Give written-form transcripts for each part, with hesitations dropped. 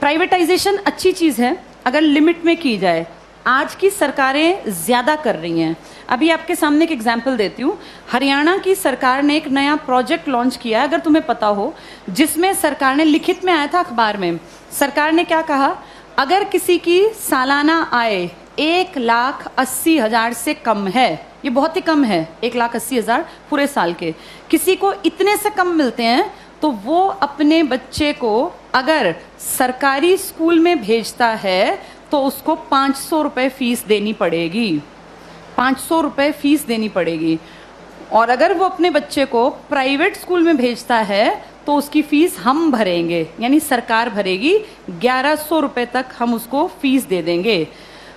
Privatisation अच्छी चीज़ है अगर लिमिट में की जाए। आज की सरकारें ज़्यादा कर रही हैं। अभी आपके सामने एक एग्जाम्पल देती हूँ। हरियाणा की सरकार ने एक नया प्रोजेक्ट लॉन्च किया है, अगर तुम्हें पता हो, जिसमें सरकार ने, लिखित में आया था अखबार में, सरकार ने क्या कहा, अगर किसी की सालाना आय 1,80,000 से कम है, ये बहुत ही कम है, 1,80,000 पूरे साल के, किसी को इतने से कम मिलते हैं तो वो अपने बच्चे को अगर सरकारी स्कूल में भेजता है तो उसको 500 रुपये फीस देनी पड़ेगी, 500 रुपये फीस देनी पड़ेगी। और अगर वो अपने बच्चे को प्राइवेट स्कूल में भेजता है तो उसकी फीस हम भरेंगे, यानी सरकार भरेगी, 1100 रुपये तक हम उसको फीस दे देंगे।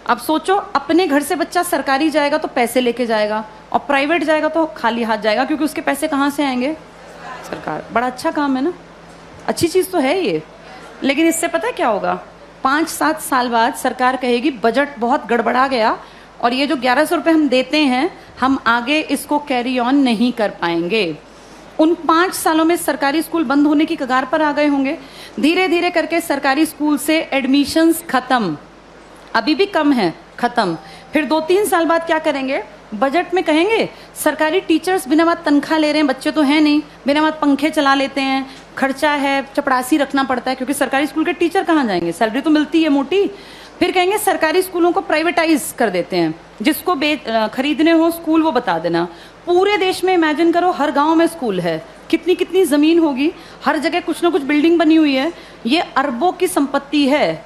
अब सोचो, अपने घर से बच्चा सरकारी जाएगा तो पैसे लेके जाएगा और प्राइवेट जाएगा तो खाली हाथ जाएगा, क्योंकि उसके पैसे कहाँ से आएंगे? सरकार। बड़ा अच्छा काम है ना, अच्छी चीज़ तो है ये। लेकिन इससे पता है क्या होगा? 5-7 साल बाद सरकार कहेगी बजट बहुत गड़बड़ा गया और ये जो 1100 रुपये हम देते हैं, हम आगे इसको कैरी ऑन नहीं कर पाएंगे। उन 5 सालों में सरकारी स्कूल बंद होने की कगार पर आ गए होंगे। धीरे धीरे करके सरकारी स्कूल से एडमिशन्स खत्म, अभी भी कम है, खत्म। फिर 2-3 साल बाद क्या करेंगे? बजट में कहेंगे सरकारी टीचर्स बिना बात तनख्वाह ले रहे हैं, बच्चे तो हैं नहीं, बिना बात पंखे चला लेते हैं, खर्चा है, चपरासी रखना पड़ता है, क्योंकि सरकारी स्कूल के टीचर कहाँ जाएंगे, सैलरी तो मिलती है मोटी। फिर कहेंगे सरकारी स्कूलों को प्राइवेटाइज कर देते हैं, जिसको खरीदने हो स्कूल वो बता देना। पूरे देश में इमेजिन करो, हर गांव में स्कूल है, कितनी कितनी ज़मीन होगी, हर जगह कुछ ना कुछ बिल्डिंग बनी हुई है, ये अरबों की संपत्ति है।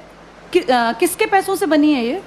किसके पैसों से बनी है ये?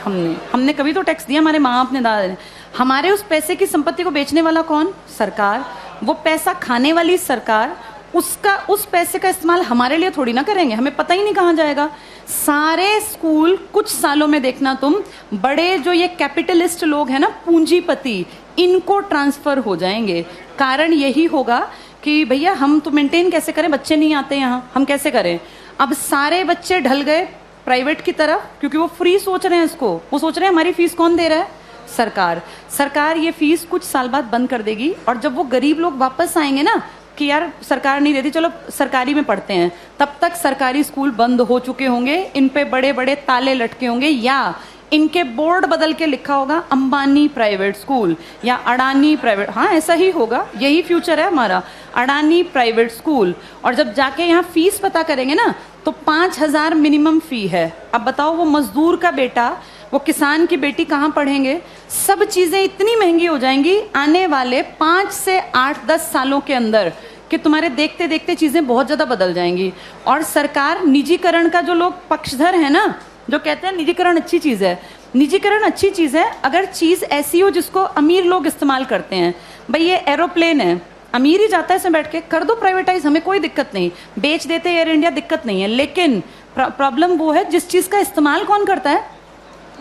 हमने कभी तो टैक्स दिया, हमारे माँ बाप ने, दादा ने। हमारे उस पैसे की संपत्ति को बेचने वाला कौन? सरकार। वो पैसा खाने वाली सरकार, उस पैसे का इस्तेमाल हमारे लिए थोड़ी ना करेंगे, हमें पता ही नहीं कहाँ जाएगा। सारे स्कूल कुछ सालों में देखना तुम, बड़े जो ये कैपिटलिस्ट लोग हैं ना, पूंजीपति, इनको ट्रांसफर हो जाएंगे। कारण यही होगा कि भैया हम तो मेंटेन कैसे करें, बच्चे नहीं आते यहाँ, हम कैसे करें? अब सारे बच्चे ढल गए प्राइवेट की तरफ, क्योंकि वो फ्री सोच रहे हैं इसको, वो सोच रहे हैं हमारी फीस कौन दे रहा है? सरकार। सरकार ये फीस कुछ साल बाद बंद कर देगी, और जब वो गरीब लोग वापस आएंगे ना कि यार सरकार नहीं देती, चलो सरकारी में पढ़ते हैं, तब तक सरकारी स्कूल बंद हो चुके होंगे, इन पे बड़े बड़े ताले लटके होंगे, या इनके बोर्ड बदल के लिखा होगा अंबानी प्राइवेट स्कूल या अडानी प्राइवेट। हाँ, ऐसा ही होगा, यही फ्यूचर है हमारा, अडानी प्राइवेट स्कूल। और जब जाके यहाँ फीस पता करेंगे ना तो 5,000 मिनिमम फी है। अब बताओ, वो मजदूर का बेटा, वो किसान की बेटी कहाँ पढ़ेंगे? सब चीज़ें इतनी महंगी हो जाएंगी आने वाले 5 से 8-10 सालों के अंदर कि तुम्हारे देखते देखते चीज़ें बहुत ज़्यादा बदल जाएंगी। और सरकार, निजीकरण का जो लोग पक्षधर है ना, जो कहते हैं निजीकरण अच्छी चीज़ है, निजीकरण अच्छी चीज़ है अगर चीज़ ऐसी हो जिसको अमीर लोग इस्तेमाल करते हैं। भाई ये एरोप्लेन है, अमीर ही जाता है इसमें बैठ के, कर दो प्राइवेटाइज, हमें कोई दिक्कत नहीं, बेच देते एयर इंडिया, दिक्कत नहीं है। लेकिन प्रॉब्लम वो है जिस चीज़ का इस्तेमाल कौन करता है?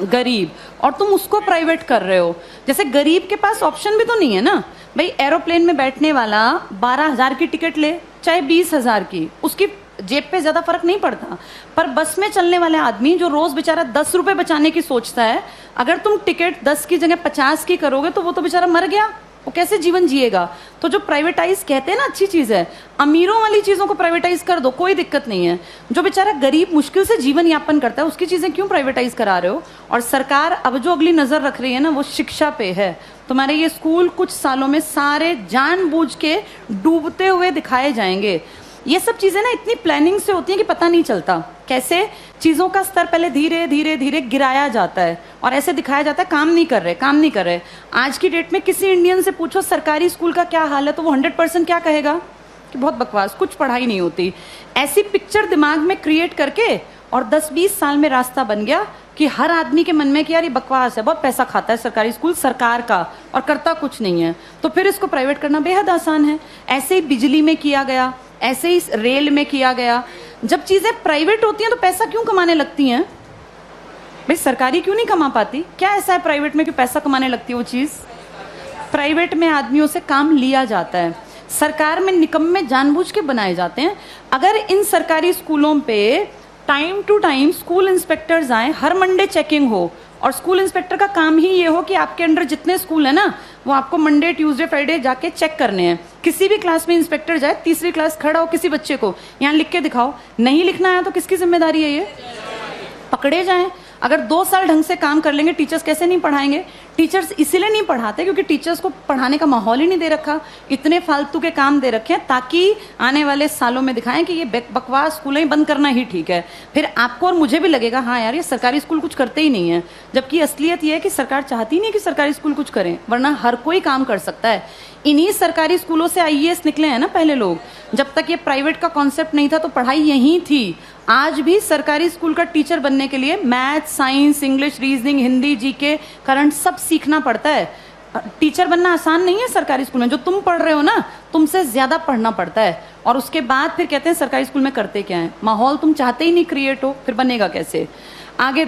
गरीब। और तुम उसको प्राइवेट कर रहे हो। जैसे गरीब के पास ऑप्शन भी तो नहीं है ना भाई, एरोप्लेन में बैठने वाला 12,000 की टिकट ले चाहे 20,000 की, उसकी जेब पे ज़्यादा फर्क नहीं पड़ता। पर बस में चलने वाले आदमी जो रोज़ बेचारा 10 रुपये बचाने की सोचता है, अगर तुम टिकट 10 की जगह 50 की करोगे तो वो तो बेचारा मर गया, वो कैसे जीवन जिएगा? तो जो प्राइवेटाइज कहते हैं ना अच्छी चीज़ है, अमीरों वाली चीज़ों को प्राइवेटाइज कर दो, कोई दिक्कत नहीं है। जो बेचारा गरीब मुश्किल से जीवन यापन करता है उसकी चीज़ें क्यों प्राइवेटाइज करा रहे हो? और सरकार अब जो अगली नज़र रख रही है ना, वो शिक्षा पे है। तुम्हारे ये स्कूल कुछ सालों में सारे जानबूझ के डूबते हुए दिखाए जाएंगे। ये सब चीज़ें ना इतनी प्लानिंग से होती हैं कि पता नहीं चलता कैसे चीज़ों का स्तर पहले धीरे धीरे धीरे गिराया जाता है और ऐसे दिखाया जाता है काम नहीं कर रहे, काम नहीं कर रहे। आज की डेट में किसी इंडियन से पूछो सरकारी स्कूल का क्या हाल है तो वो 100% क्या कहेगा कि बहुत बकवास, कुछ पढ़ाई नहीं होती। ऐसी पिक्चर दिमाग में क्रिएट करके और 10-20 साल में रास्ता बन गया कि हर आदमी के मन में कि यार ये बकवास है, बहुत पैसा खाता है सरकारी स्कूल सरकार का और करता कुछ नहीं है, तो फिर इसको प्राइवेट करना बेहद आसान है। ऐसे ही बिजली में किया गया, ऐसे ही रेल में किया गया। जब चीज़ें प्राइवेट होती हैं तो पैसा क्यों कमाने लगती हैं भाई? सरकारी क्यों नहीं कमा पाती? क्या ऐसा है प्राइवेट में कि पैसा कमाने लगती है वो चीज़? प्राइवेट में आदमियों से काम लिया जाता है, सरकार में निकम्मे जानबूझ के बनाए जाते हैं। अगर इन सरकारी स्कूलों पे time to time school inspectors आए, हर मंडे चेकिंग हो, और स्कूल इंस्पेक्टर का काम ही ये हो कि आपके अंडर जितने स्कूल है ना वो आपको मंडे ट्यूसडे फ्राइडे जाके चेक करने हैं किसी भी क्लास में इंस्पेक्टर जाए, तीसरी क्लास खड़ा हो, किसी बच्चे को यहाँ लिख के दिखाओ, नहीं लिखना आया तो किसकी जिम्मेदारी है? ये पकड़े जाएं। अगर 2 साल ढंग से काम कर लेंगे, टीचर्स कैसे नहीं पढ़ाएंगे? टीचर्स इसीलिए नहीं पढ़ाते क्योंकि टीचर्स को पढ़ाने का माहौल ही नहीं दे रखा। इतने फालतू के काम दे रखे हैं ताकि आने वाले सालों में दिखाएं कि ये बकवास स्कूलें ही बंद करना ही ठीक है। फिर आपको और मुझे भी लगेगा हाँ यार, ये सरकारी स्कूल कुछ करते ही नहीं है, जबकि असलियत ये है कि सरकार चाहती नहीं कि सरकारी स्कूल कुछ करें, वरना हर कोई काम कर सकता है। इन्हीं सरकारी स्कूलों से आईएएस निकले हैं ना पहले लोग। जब तक ये प्राइवेट का कॉन्सेप्ट नहीं था तो पढ़ाई यहीं थी। आज भी सरकारी स्कूल का टीचर बनने के लिए math, science, English, reasoning, Hindi, GK, current सब सीखना पड़ता है। टीचर बनना आसान नहीं है सरकारी स्कूल में। जो तुम पढ़ रहे हो ना, तुमसे ज्यादा पढ़ना पड़ता है। और उसके बाद फिर कहते हैं सरकारी स्कूल में करते क्या है। माहौल तुम चाहते ही नहीं क्रिएट हो, फिर बनेगा कैसे? आगे